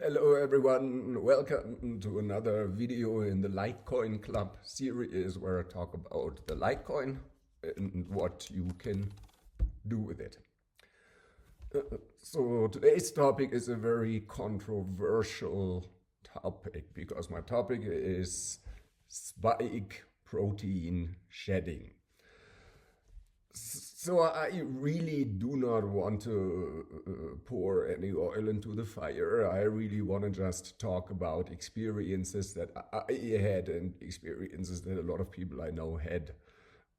Hello everyone, welcome to another video in the Lightcoin Club series where I talk about the Lightcoin and what you can do with it. So today's topic is a very controversial topic because my topic is spike protein shedding. So I really do not want to pour any oil into the fire. I really want to just talk about experiences that I had and experiences that a lot of people I know had.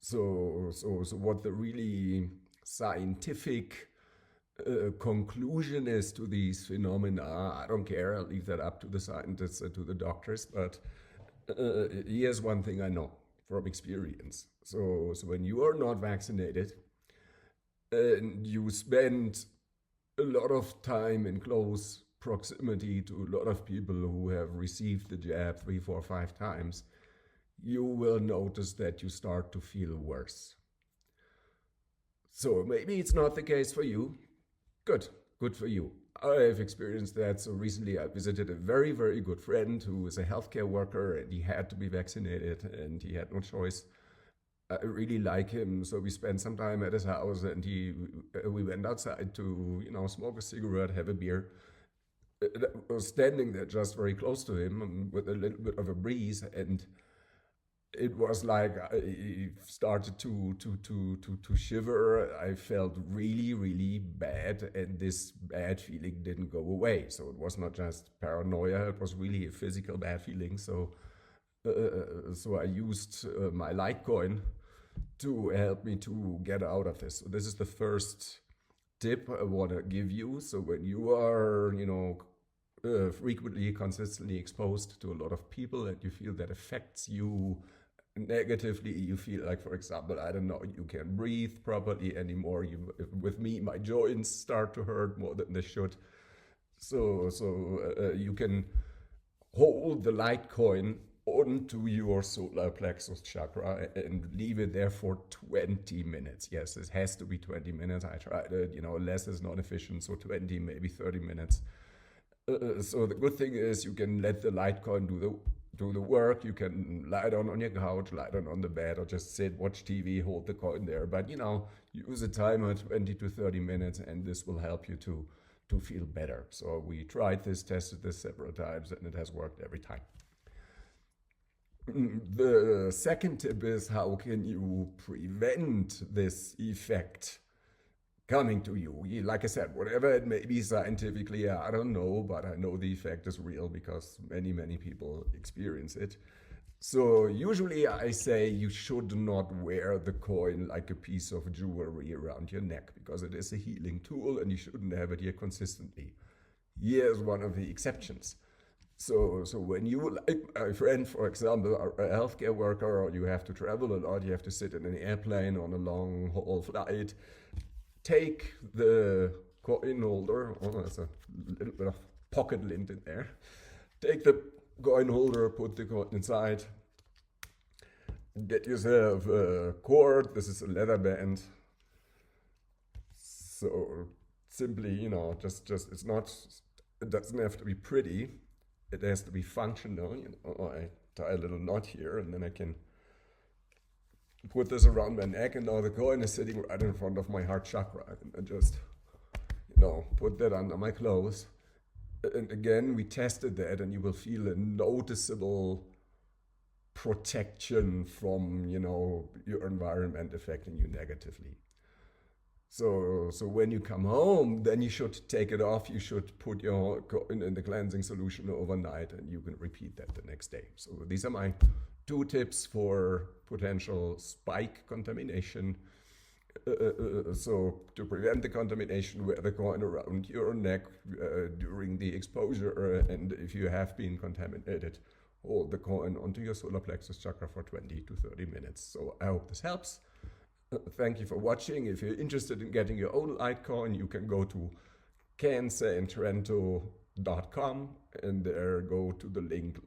So what the really scientific conclusion is to these phenomena, I don't care. I'll leave that up to the scientists and to the doctors. But here's one thing I know from experience. So when you are not vaccinated and you spend a lot of time in close proximity to a lot of people who have received the jab 3, 4, 5 times, you will notice that you start to feel worse. So maybe it's not the case for you. Good for you. I've experienced that. So recently I visited a very, very good friend who is a healthcare worker and he had to be vaccinated and he had no choice. I really like him, so we spent some time at his house and we went outside to, smoke a cigarette, have a beer. I was standing there just very close to him with a little bit of a breeze, and it was like I started to shiver. I felt really, really bad, and this bad feeling didn't go away. So it was not just paranoia, it was really a physical bad feeling. So I used my Litecoin to help me to get out of this. So this is the first tip I want to give you. So when you are, frequently, consistently exposed to a lot of people and you feel that affects you negatively, you feel like, for example, I don't know, you can't breathe properly anymore. With me, my joints start to hurt more than they should. So you can hold the Litecoin onto your solar plexus chakra and leave it there for 20 minutes. Yes, it has to be 20 minutes. I tried it, less is not efficient, so 20, maybe 30 minutes. So the good thing is you can let the Litecoin do the work. You can lie down on your couch, lie down on the bed, or just sit, watch TV, hold the coin there. But, use a timer 20 to 30 minutes, and this will help you to feel better. So we tried this, tested this several times, and it has worked every time. The second tip is, how can you prevent this effect coming to you? Like I said, whatever it may be scientifically, I don't know, but I know the effect is real because many, many people experience it. So usually I say you should not wear the coin like a piece of jewelry around your neck because it is a healing tool and you shouldn't have it here consistently. Here's one of the exceptions. So when you, like my friend, for example, are a healthcare worker, or you have to travel a lot, you have to sit in an airplane on a long haul flight, take the coin holder, there's a little bit of pocket lint in there, take the coin holder, put the coin inside, get yourself a cord. This is a leather band. So simply, just it's not, it doesn't have to be pretty. It has to be functional. I tie a little knot here and then I can put this around my neck, and now the coin is sitting right in front of my heart chakra. And I just, put that under my clothes. And again, we tested that, and you will feel a noticeable protection from, your environment affecting you negatively. So when you come home, then you should take it off. You should put your coin in the cleansing solution overnight, and you can repeat that the next day. So these are my 2 tips for potential spike contamination. So to prevent the contamination, wear the coin around your neck during the exposure, and if you have been contaminated, hold the coin onto your solar plexus chakra for 20 to 30 minutes. So I hope this helps. Thank you for watching. If you're interested in getting your own Litecoin, you can go to cansaintrento.com and there go to the link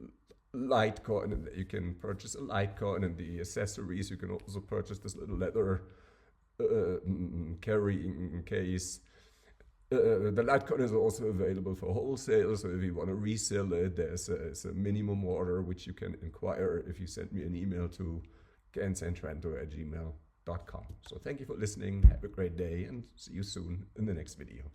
Litecoin, and you can purchase a Litecoin and the accessories. You can also purchase this little leather carrying case The Lightcoin is also available for wholesale, so if you want to resell it, there's a minimum order which you can inquire if you send me an email to gansandtrento@gmail.com. So thank you for listening, have a great day, and see you soon in the next video.